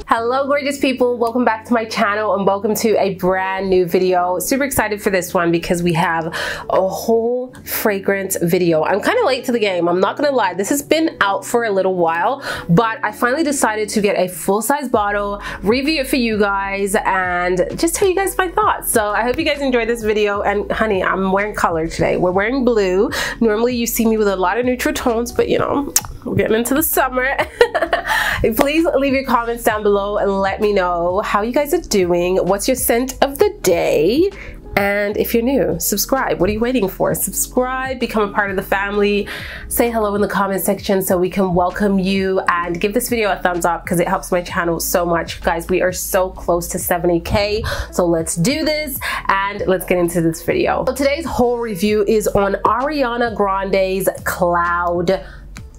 Hello gorgeous people, welcome back to my channel and welcome to a brand new video. Super excited for this one because we have a whole fragrance video. I'm kind of late to the game, I'm not gonna lie. This has been out for a little while, but I finally decided to get a full-size bottle, review it for you guys, and just tell you guys my thoughts. So I hope you guys enjoyed this video. And honey, I'm wearing color today. We're wearing blue. Normally you see me with a lot of neutral tones, but you know, we're getting into the summer. Please leave your comments down below and let me know how you guys are doing. What's your scent of the day? And if you're new, subscribe. What are you waiting for? Subscribe, become a part of the family. Say hello in the comment section so we can welcome you, and give this video a thumbs up because it helps my channel so much. Guys, we are so close to 70K, so let's do this and let's get into this video. So today's whole review is on Ariana Grande's Cloud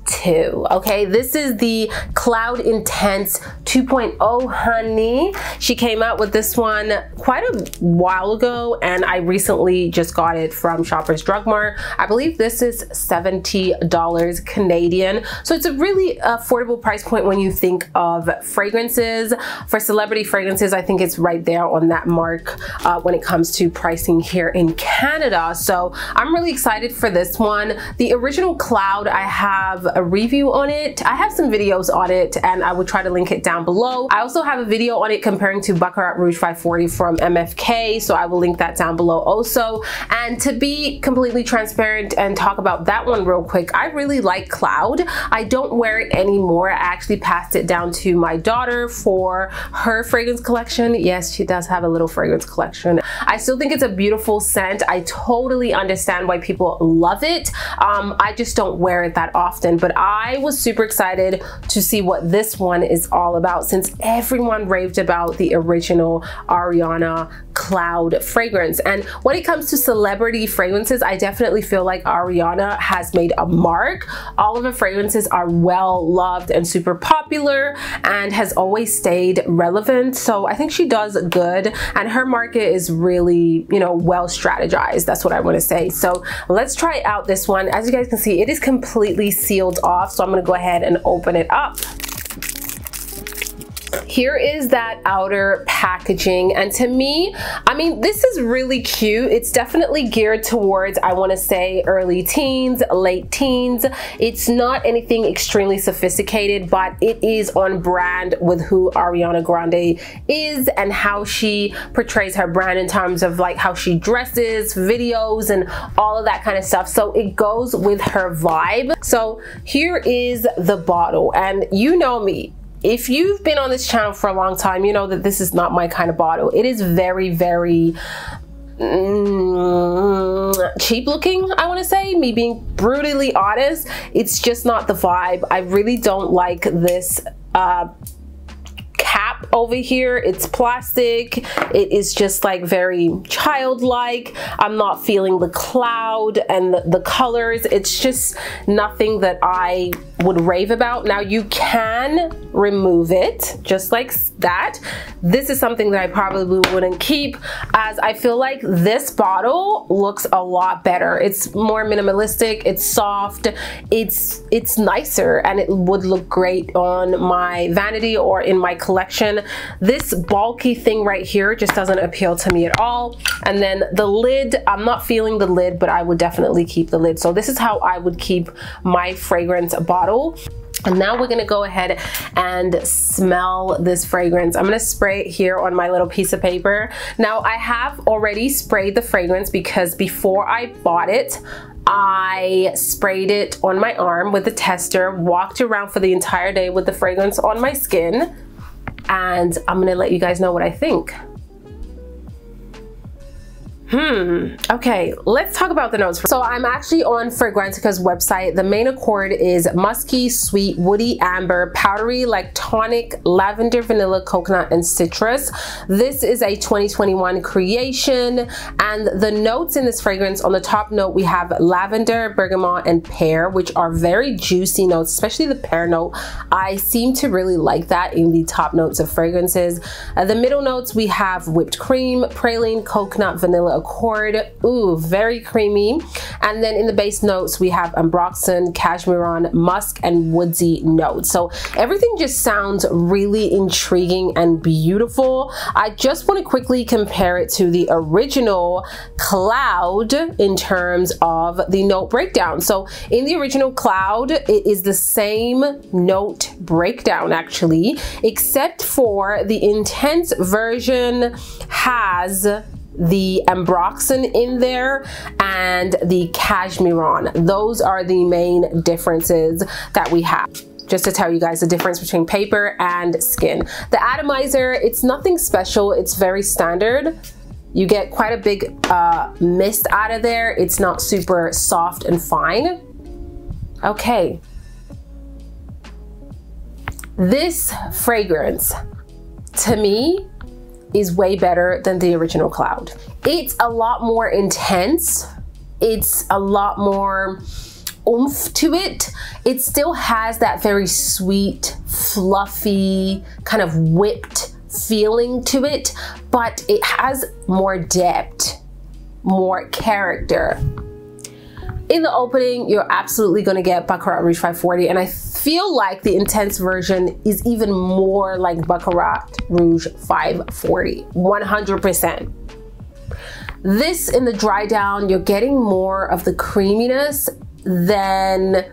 2. Okay, this is the Cloud Intense 2.0, honey. She came out with this one quite a while ago and I recently just got it from Shoppers Drug Mart. I believe this is $70 Canadian, so it's a really affordable price point when you think of fragrances. For celebrity fragrances, I think it's right there on that mark when it comes to pricing here in Canada. So I'm really excited for this one. The original Cloud, I have a review on it. I have some videos on it and I will try to link it down below. I also have a video on it comparing to Baccarat Rouge 540 from MFK, so I will link that down below also. And to be completely transparent and talk about that one real quick, I really like Cloud. I don't wear it anymore. I actually passed it down to my daughter for her fragrance collection. Yes, she does have a little fragrance collection. I still think it's a beautiful scent. I totally understand why people love it. I just don't wear it that often, but I was super excited to see what this one is all about since everyone raved about the original Ariana Cloud fragrance. And when it comes to celebrity fragrances, I definitely feel like Ariana has made a mark. All of her fragrances are well loved and super popular and has always stayed relevant. So I think she does good and her market is really, you know, well strategized. That's what I want to say. So let's try out this one. As you guys can see, it is completely sealed off, so I'm going to go ahead and open it up. Here is that outer packaging, and to me, I mean, this is really cute. It's definitely geared towards, I want to say, early teens, late teens. It's not anything extremely sophisticated, but it is on brand with who Ariana Grande is and how she portrays her brand in terms of like how she dresses, videos, and all of that kind of stuff. So it goes with her vibe. So here is the bottle, and you know me. If you've been on this channel for a long time, you know that this is not my kind of bottle. It is very, very cheap looking, I want to say, me being brutally honest. It's just not the vibe. I really don't like this cap over here. It's plastic. It is just like very childlike. I'm not feeling the cloud and the colors. It's just nothing that I would rave about. Now you can remove it just like that. This is something that I probably wouldn't keep, as I feel like this bottle looks a lot better. It's more minimalistic, it's soft, it's nicer, and it would look great on my vanity or in my collection. This bulky thing right here just doesn't appeal to me at all. And then the lid, I'm not feeling the lid, but I would definitely keep the lid. So this is how I would keep my fragrance bottle. And now we're gonna go ahead and smell this fragrance. I'm gonna spray it here on my little piece of paper. Now I have already sprayed the fragrance because before I bought it, I sprayed it on my arm with the tester, walked around for the entire day with the fragrance on my skin, and I'm gonna let you guys know what I think. Okay, let's talk about the notes. So I'm actually on Fragrantica's website. The main accord is musky, sweet, woody, amber, powdery, like tonic, lavender, vanilla, coconut, and citrus. This is a 2021 creation, and the notes in this fragrance, on the top note, we have lavender, bergamot, and pear, which are very juicy notes, especially the pear note. I seem to really like that in the top notes of fragrances. The middle notes, we have whipped cream, praline, coconut, vanilla, accord. Ooh, very creamy. And then in the base notes, we have ambroxan, cashmeron, musk, and woodsy notes. So everything just sounds really intriguing and beautiful. I just want to quickly compare it to the original Cloud in terms of the note breakdown. So in the original Cloud, it is the same note breakdown actually, except for the Intense version has the ambroxan in there and the cashmeron. Those are the main differences that we have. Just to tell you guys the difference between paper and skin. The atomizer, it's nothing special, it's very standard. You get quite a big mist out of there. It's not super soft and fine. Okay. This fragrance, to me, is way better than the original Cloud. It's a lot more intense. It's a lot more oomph to it. It still has that very sweet, fluffy, kind of whipped feeling to it, but it has more depth, more character. In the opening, you're absolutely gonna get Baccarat Rouge 540, and I feel like the Intense version is even more like Baccarat Rouge 540, 100%. This in the dry down, you're getting more of the creaminess than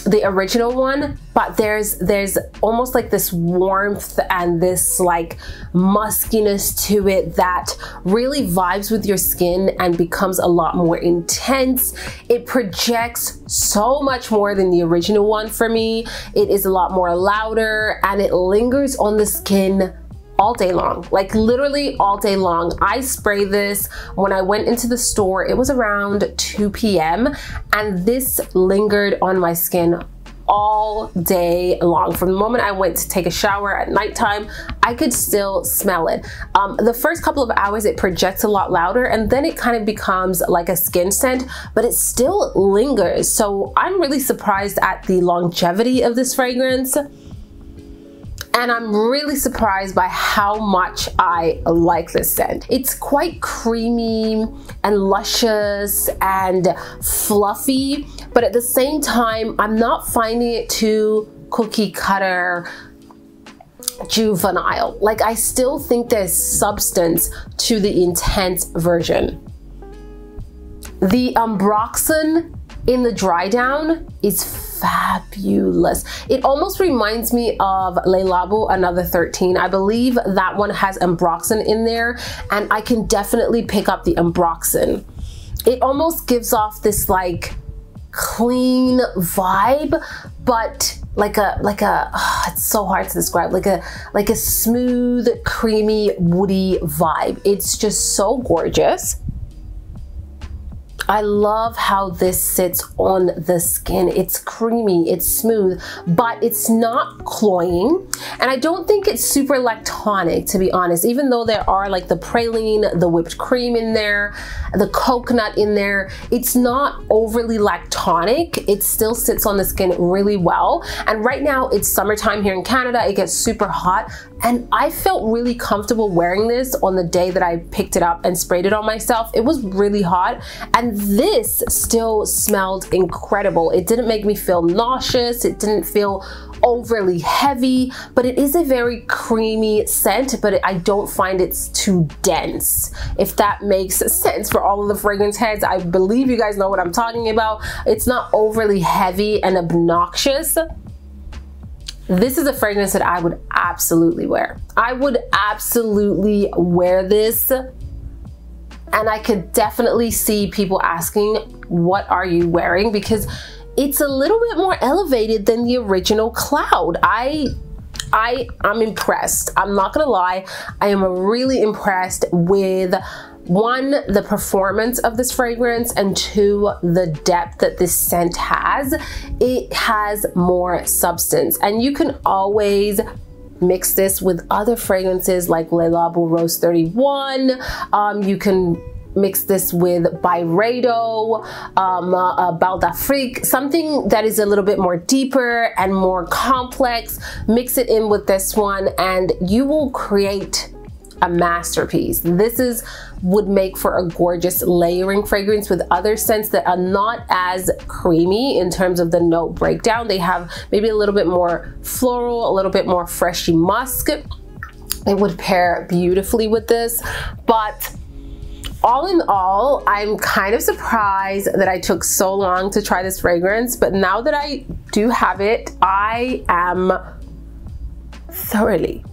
the original one, but there's almost like this warmth and this like muskiness to it that really vibes with your skin and becomes a lot more intense. It projects so much more than the original one for me. It is a lot more louder and it lingers on the skin all day long, like literally all day long. I sprayed this when I went into the store. It was around 2 p.m. and this lingered on my skin all day long. From the moment I went to take a shower at nighttime, I could still smell it. The first couple of hours it projects a lot louder and then it kind of becomes like a skin scent, but it still lingers. So I'm really surprised at the longevity of this fragrance. And I'm really surprised by how much I like this scent. It's quite creamy and luscious and fluffy, but at the same time, I'm not finding it too cookie cutter juvenile. Like I still think there's substance to the Intense version. The ambroxan in the dry down is fabulous. It almost reminds me of Le Labo Another 13. I believe that one has ambroxan in there and I can definitely pick up the ambroxan. It almost gives off this like clean vibe, but it's so hard to describe, like a smooth, creamy, woody vibe. It's just so gorgeous. I love how this sits on the skin. It's creamy, it's smooth, but it's not cloying. And I don't think it's super lactonic, to be honest, even though there are like the praline, the whipped cream in there, the coconut in there. It's not overly lactonic. It still sits on the skin really well. And right now it's summertime here in Canada. It gets super hot. And I felt really comfortable wearing this on the day that I picked it up and sprayed it on myself. It was really hot and this still smelled incredible. It didn't make me feel nauseous. It didn't feel overly heavy, but it is a very creamy scent, but I don't find it's too dense, if that makes sense for all of the fragrance heads. I believe you guys know what I'm talking about. It's not overly heavy and obnoxious. This is a fragrance that I would absolutely wear. I would absolutely wear this. And I could definitely see people asking, what are you wearing? Because it's a little bit more elevated than the original Cloud. I'm impressed. I'm not gonna lie. I am really impressed with one, the performance of this fragrance, and two, the depth that this scent has. It has more substance, and you can always mix this with other fragrances like Le Labo Rose 31. You can mix this with Byredo, Bal d'Afrique, something that is a little bit more deeper and more complex. Mix it in with this one and you will create a masterpiece. This would make for a gorgeous layering fragrance with other scents that are not as creamy in terms of the note breakdown. They have maybe a little bit more floral, a little bit more freshy musk. It would pair beautifully with this, but all in all, I'm kind of surprised that I took so long to try this fragrance, but now that I do have it, I am thoroughly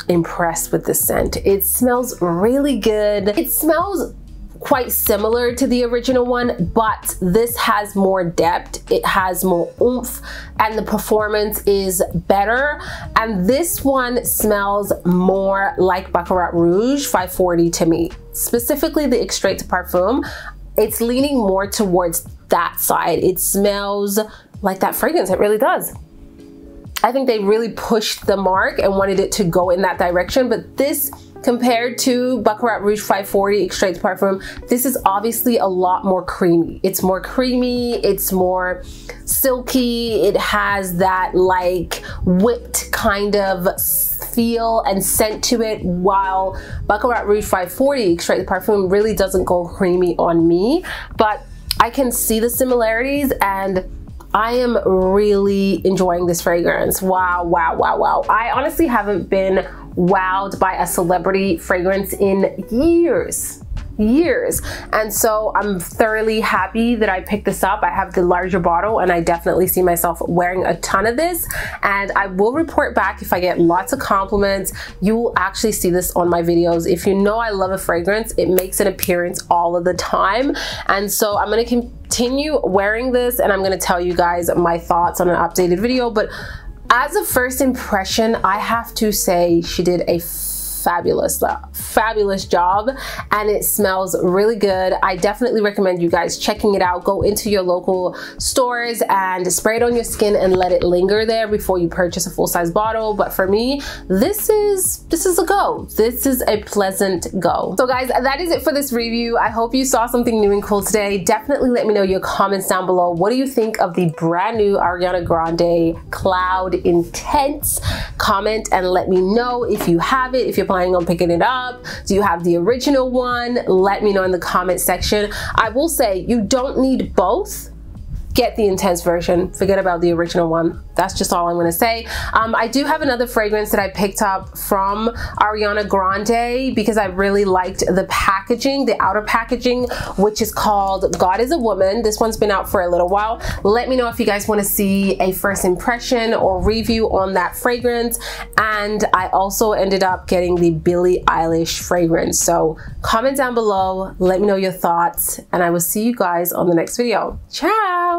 impressed with the scent. It smells really good. It smells quite similar to the original one, but this has more depth, it has more oomph, and the performance is better. And this one smells more like Baccarat Rouge 540 to me. Specifically the Extrait de Parfum, it's leaning more towards that side. It smells like that fragrance, it really does. I think they really pushed the mark and wanted it to go in that direction, but this, compared to Baccarat Rouge 540 Extrait de Parfum, this is obviously a lot more creamy. It's more creamy, it's more silky, it has that like whipped kind of feel and scent to it, while Baccarat Rouge 540 Extrait de Parfum really doesn't go creamy on me. But I can see the similarities, and I am really enjoying this fragrance. Wow, wow, wow, wow. I honestly haven't been wowed by a celebrity fragrance in years. And so I'm thoroughly happy that I picked this up. I have the larger bottle, and I definitely see myself wearing a ton of this, and I will report back if I get lots of compliments. You will actually see this on my videos. If you know I love a fragrance, it makes an appearance all of the time, and so I'm going to continue wearing this, and I'm going to tell you guys my thoughts on an updated video. But as a first impression, I have to say she did a fabulous job, and it smells really good. I definitely recommend you guys checking it out. Go into your local stores and spray it on your skin and let it linger there before you purchase a full-size bottle. But for me, this is a go. This is a pleasant go. So guys, that is it for this review. I hope you saw something new and cool today. Definitely let me know your comments down below. What do you think of the brand new Ariana Grande Cloud Intense? Comment and let me know if you have it, if you're planning on picking it up. Do you have the original one? Let me know in the comment section. I will say you don't need both. Get the intense version, forget about the original one. That's just all I'm gonna say. I do have another fragrance that I picked up from Ariana Grande because I really liked the packaging, the outer packaging, which is called God is a Woman. This one's been out for a little while. Let me know if you guys wanna see a first impression or review on that fragrance. And I also ended up getting the Billie Eilish fragrance. So comment down below, let me know your thoughts, and I will see you guys on the next video. Ciao!